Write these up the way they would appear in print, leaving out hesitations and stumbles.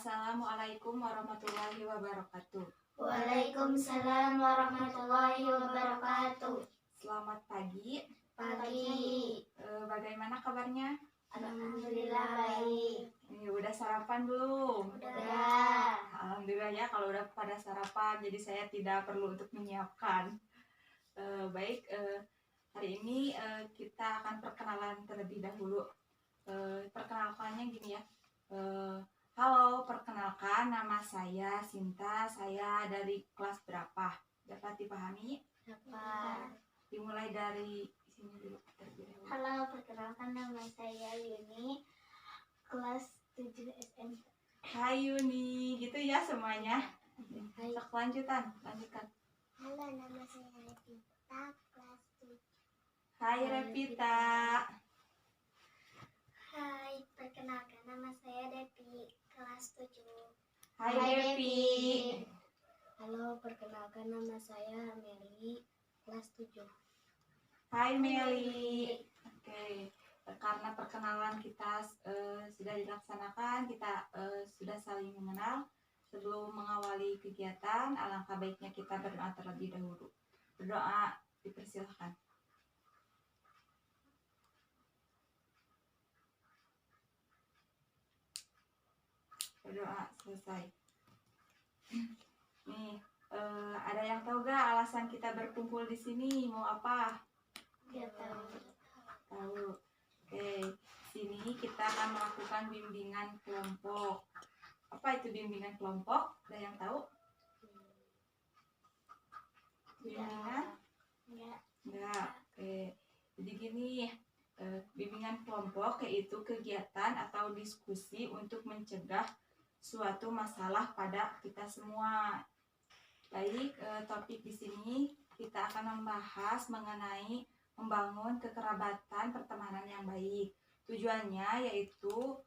Assalamualaikum warahmatullahi wabarakatuh. Waalaikumsalam warahmatullahi wabarakatuh. Selamat pagi. Pagi. Bagaimana kabarnya? Alhamdulillah baik. Udah sarapan belum? Udah. Alhamdulillah ya kalau udah pada sarapan, jadi saya tidak perlu untuk menyiapkan. Baik, hari ini kita akan perkenalan terlebih dahulu. Perkenalkannya gini ya. Halo, perkenalkan nama saya Sinta. Saya dari kelas berapa? Dapat dipahami? Dapat. Dimulai dari sini dulu. Halo, perkenalkan nama saya Yuni, kelas 7 SMP. Hai Yuni, gitu ya semuanya. Hai. Lanjutkan. Halo, nama saya Revita, kelas 7. Hai Revita. Hai, perkenalkan nama saya Devi, kelas 7. Hai Devi. Halo, perkenalkan nama saya Meli, kelas 7. Hai Meli. Oke, karena perkenalan kita sudah dilaksanakan, kita sudah saling mengenal. Sebelum mengawali kegiatan, alangkah baiknya kita berdoa terlebih dahulu. Berdoa, dipersilahkan. Berdoa selesai. Nih, ada yang tahu gak alasan kita berkumpul di sini? Mau apa? Tidak tahu. Tahu. Oke, sini kita akan melakukan bimbingan kelompok. Apa itu bimbingan kelompok? Ada yang tahu? Bimbingan? Enggak. Oke. Jadi gini, bimbingan kelompok yaitu kegiatan atau diskusi untuk mencegah suatu masalah pada kita semua. Baik, topik di sini kita akan membahas mengenai membangun kekerabatan pertemanan yang baik. Tujuannya yaitu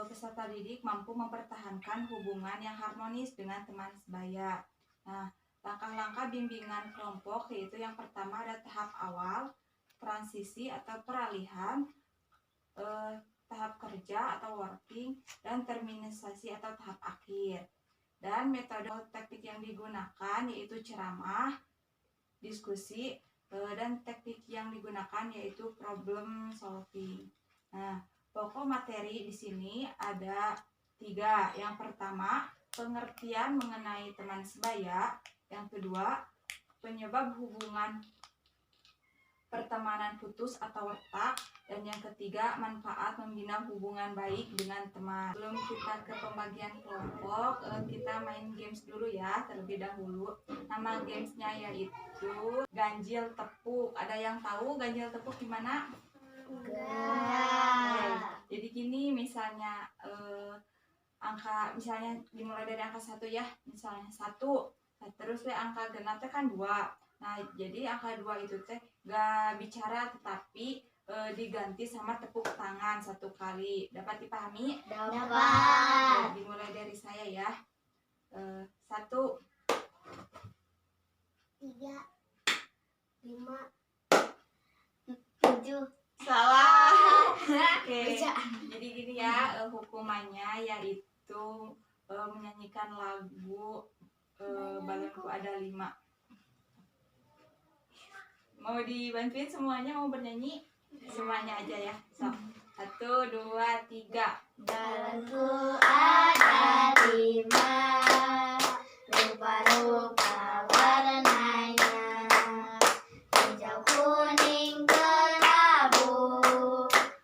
peserta didik mampu mempertahankan hubungan yang harmonis dengan teman sebaya. Nah, langkah-langkah bimbingan kelompok yaitu yang pertama ada tahap awal, transisi atau peralihan, tahap kerja atau working, dan terminisasi atau tahap akhir. Dan metode teknik yang digunakan yaitu ceramah, diskusi, dan teknik yang digunakan yaitu problem solving. Nah, pokok materi di sini ada 3. Yang pertama, pengertian mengenai teman sebaya. Yang kedua, penyebab hubungan pertemanan putus atau retak. Dan yang ketiga, manfaat membina hubungan baik dengan teman. Sebelum kita ke pembagian kelompok, kita main games dulu ya terlebih dahulu. Nama gamesnya yaitu ganjil tepuk. Ada yang tahu ganjil tepuk gimana? Enggak. Jadi gini, misalnya misalnya dimulai dari angka 1 ya, misalnya 1. Nah, terus angka genap kan 2. Nah, jadi angka 2 itu gak bicara tetapi diganti sama tepuk tangan 1 kali. Dapat dipahami? Dapat. Dimulai dari saya ya. 1, 3, 5, 7. salah. Oke. Baca. Jadi gini ya, hukumannya yaitu menyanyikan lagu Balonku Ada 5. Mau dibantuin semuanya, mau bernyanyi? Semuanya aja ya. So, 1, 2, 3. Balonku ada 5, rupa-rupa warnanya, hijau, kuning, kelabu,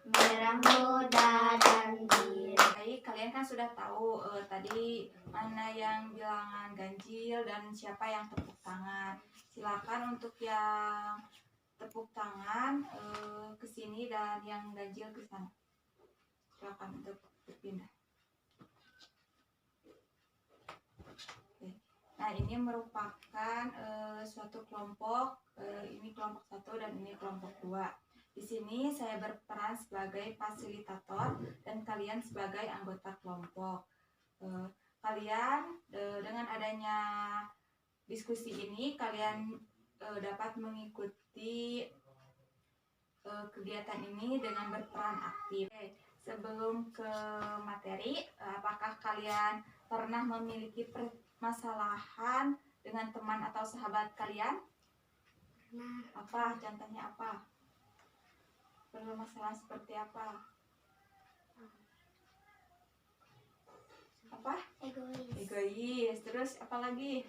merah muda, dan biru. Baik, kalian kan sudah tahu tadi mana yang bilangan ganjil dan siapa yang tepuk tangan. Silakan untuk yang tepuk tangan ke sini dan yang ganjil ke sana. Silakan untuk berpindah. Oke. Nah, ini merupakan suatu kelompok. Ini kelompok 1 dan ini kelompok 2. Di sini saya berperan sebagai fasilitator dan kalian sebagai anggota kelompok. Kalian dengan adanya diskusi ini kalian dapat mengikuti kegiatan ini dengan berperan aktif. sebelum ke materi, apakah kalian pernah memiliki permasalahan dengan teman atau sahabat kalian? Nah, Apa contohnya apa? Permasalahan seperti apa? Apa? Egois. Terus apa lagi?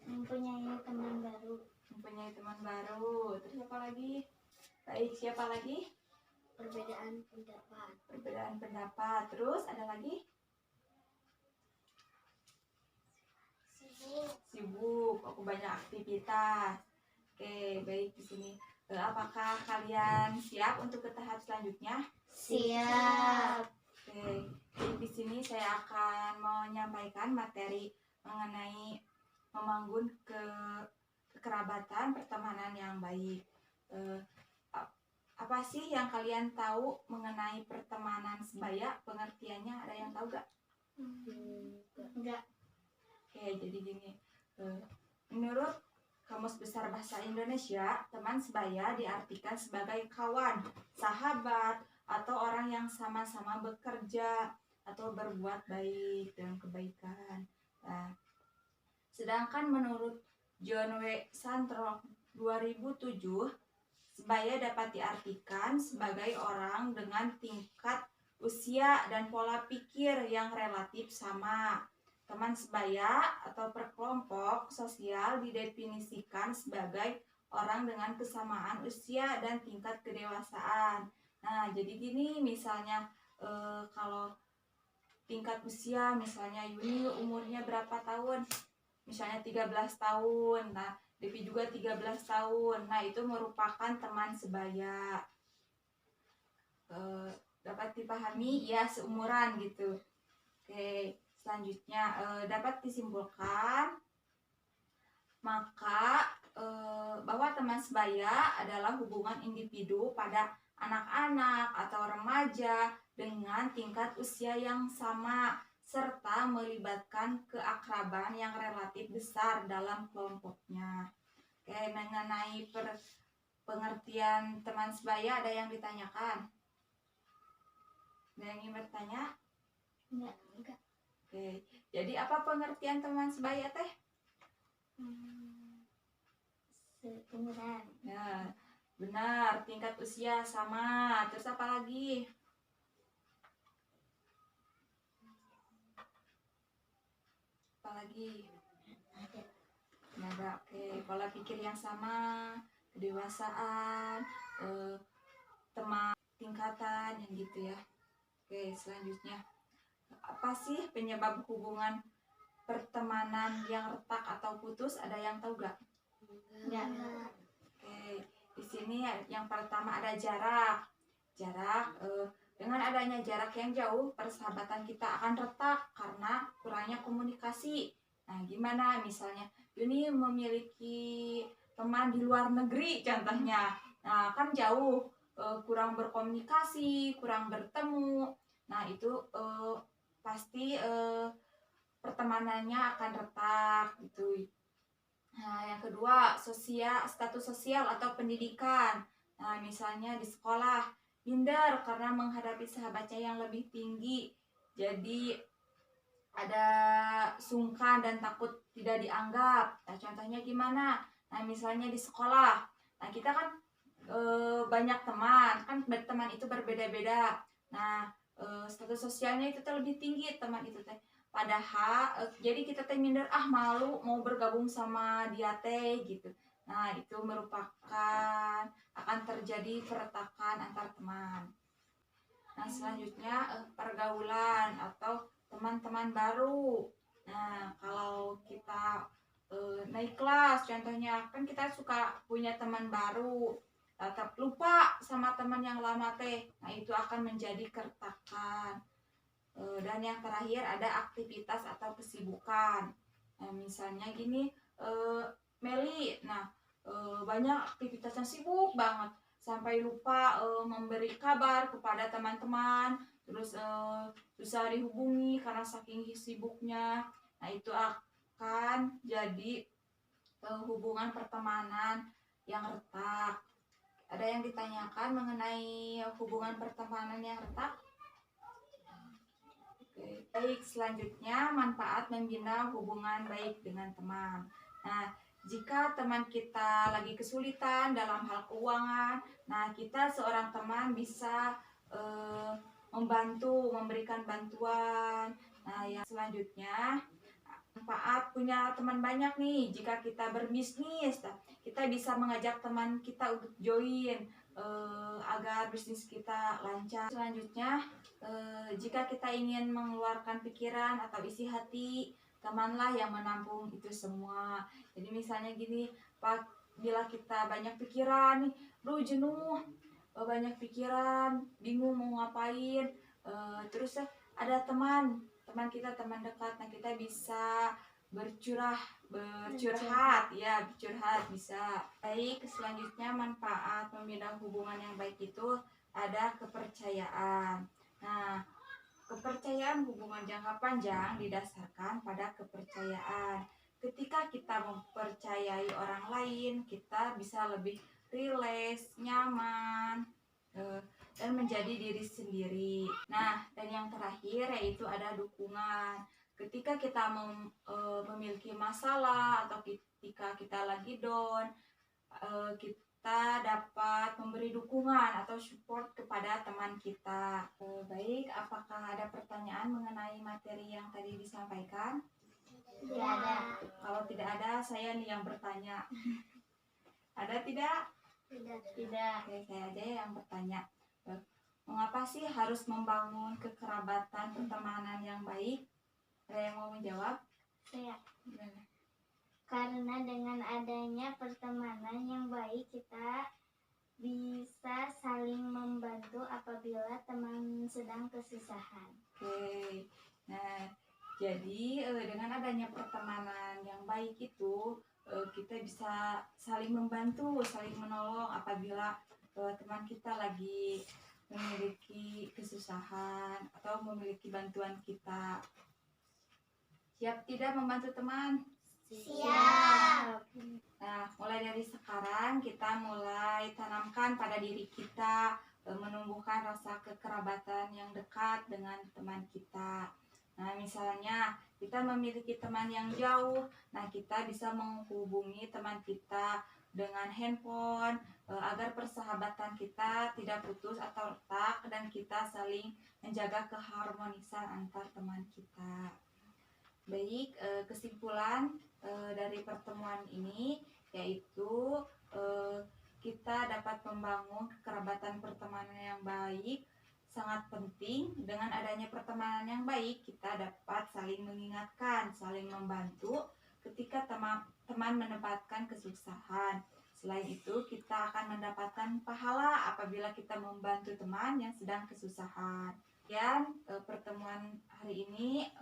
Mempunyai teman baru. Mempunyai teman baru. Terus apa lagi? Baik, siapa lagi? Perbedaan pendapat. Perbedaan pendapat. Terus ada lagi? Sibuk. Aku banyak aktivitas. Oke, baik di sini. Apakah kalian siap untuk ke tahap selanjutnya? Siap. Oke, jadi di sini saya akan menyampaikan materi mengenai membangun kekerabatan pertemanan yang baik. Apa sih yang kalian tahu mengenai pertemanan sebaya? Pengertiannya ada yang tahu gak? Enggak. Oke, jadi gini. Menurut Kamus Besar Bahasa Indonesia, teman sebaya diartikan sebagai kawan, sahabat, atau orang yang sama-sama bekerja atau berbuat baik dalam kebaikan. Nah, sedangkan menurut John W. Santrok 2007, sebaya dapat diartikan sebagai orang dengan tingkat usia dan pola pikir yang relatif sama. Teman sebaya atau perkelompok sosial didefinisikan sebagai orang dengan kesamaan usia dan tingkat kedewasaan. Nah, jadi gini misalnya kalau tingkat usia, misalnya Yuni umurnya berapa tahun? Misalnya 13 tahun. Nah, Devi juga 13 tahun. Nah, itu merupakan teman sebaya. Dapat dipahami? Ya, seumuran gitu. Oke, selanjutnya dapat disimpulkan maka bahwa teman sebaya adalah hubungan individu pada anak-anak atau remaja dengan tingkat usia yang sama serta melibatkan keakraban yang relatif besar dalam kelompoknya. Oke, mengenai pengertian teman sebaya ada yang ditanyakan? Ada yang ingin bertanya? Enggak. Oke, jadi apa pengertian teman sebaya teh? Seumuran. Ya, benar, tingkat usia sama. Terus apa lagi? Apa lagi? Ada. Oke, pola pikir yang sama, kedewasaan, teman tingkatan yang gitu ya. Oke, selanjutnya apa sih penyebab hubungan pertemanan yang retak atau putus? Ada yang tahu gak? Enggak. Oke, di sini yang pertama ada jarak. Dengan adanya jarak yang jauh, persahabatan kita akan retak karena kurangnya komunikasi. Nah, gimana misalnya Yuni memiliki teman di luar negeri contohnya. Nah, kan jauh, kurang berkomunikasi, kurang bertemu. Nah, itu pasti pertemanannya akan retak gitu. Nah, yang kedua, status sosial atau pendidikan. Nah, misalnya di sekolah, minder karena menghadapi sahabatnya yang lebih tinggi. Jadi ada sungkan dan takut tidak dianggap. Nah, contohnya gimana? Nah, misalnya di sekolah. Nah, kita kan banyak teman, kan berteman itu berbeda-beda. Nah, status sosialnya itu lebih tinggi teman itu teh. Padahal jadi kita teh minder, malu mau bergabung sama dia teh gitu. Nah, itu merupakan akan terjadi keretakan antar teman. Nah, selanjutnya pergaulan atau teman-teman baru. Nah, kalau kita naik kelas contohnya, kan kita suka punya teman baru, tetap lupa sama teman yang lama teh. Nah, itu akan menjadi keretakan. Dan yang terakhir ada aktivitas atau kesibukan. Nah, misalnya gini, Meli, banyak aktivitas yang sibuk banget sampai lupa memberi kabar kepada teman-teman, terus susah dihubungi karena saking sibuknya. Nah, itu akan jadi hubungan pertemanan yang retak. Ada yang ditanyakan mengenai hubungan pertemanan yang retak? Oke, baik, selanjutnya manfaat membina hubungan baik dengan teman. Nah, jika teman kita lagi kesulitan dalam hal keuangan, nah kita seorang teman bisa membantu, memberikan bantuan. Nah, yang selanjutnya manfaat punya teman banyak nih. Jika kita berbisnis, kita bisa mengajak teman kita untuk join agar bisnis kita lancar. Selanjutnya, jika kita ingin mengeluarkan pikiran atau isi hati, temanlah yang menampung itu semua. Jadi misalnya gini, Pak, bila kita banyak pikiran nih, jenuh, banyak pikiran, bingung mau ngapain, terus ada teman kita, teman dekat, nah kita bisa bercurhat bisa. Baik, selanjutnya manfaat membina hubungan yang baik itu ada kepercayaan. Nah, kepercayaan hubungan jangka panjang didasarkan pada kepercayaan. Ketika kita mempercayai orang lain, kita bisa lebih rileks, nyaman, dan menjadi diri sendiri. Nah, dan yang terakhir yaitu ada dukungan. Ketika kita memiliki masalah atau ketika kita lagi down, kita dapat memberi dukungan atau support kepada teman kita. Baik, apakah ada pertanyaan mengenai materi yang tadi disampaikan? Tidak ada. Kalau tidak ada, saya nih yang bertanya. Ada tidak? Tidak. Oke, saya aja yang bertanya. Mengapa sih harus membangun kekerabatan pertemanan yang baik? Ada yang mau menjawab? Saya. Karena dengan adanya pertemanan yang baik, kita bisa saling membantu apabila teman sedang kesusahan. Oke, nah jadi dengan adanya pertemanan yang baik itu kita bisa saling membantu, saling menolong apabila teman kita lagi memiliki kesusahan atau memiliki bantuan kita. Siap tidak membantu teman? Siap. Nah, mulai dari sekarang kita mulai tanamkan pada diri kita menumbuhkan rasa kekerabatan yang dekat dengan teman kita. Nah, misalnya kita memiliki teman yang jauh, nah kita bisa menghubungi teman kita dengan handphone agar persahabatan kita tidak putus atau retak dan kita saling menjaga keharmonisan antar teman kita. Baik, kesimpulan dari pertemuan ini yaitu kita dapat membangun kekerabatan pertemanan yang baik. Sangat penting, dengan adanya pertemanan yang baik kita dapat saling mengingatkan, saling membantu ketika teman mendapatkan kesusahan. Selain itu, kita akan mendapatkan pahala apabila kita membantu teman yang sedang kesusahan. Dan pertemuan hari ini,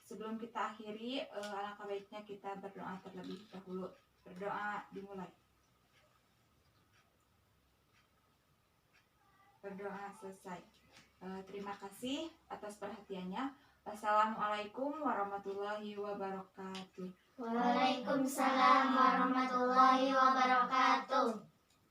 sebelum kita akhiri, alangkah baiknya kita berdoa terlebih dahulu. Berdoa dimulai. Berdoa selesai. Terima kasih atas perhatiannya. Wassalamualaikum warahmatullahi wabarakatuh. Waalaikumsalam warahmatullahi wabarakatuh.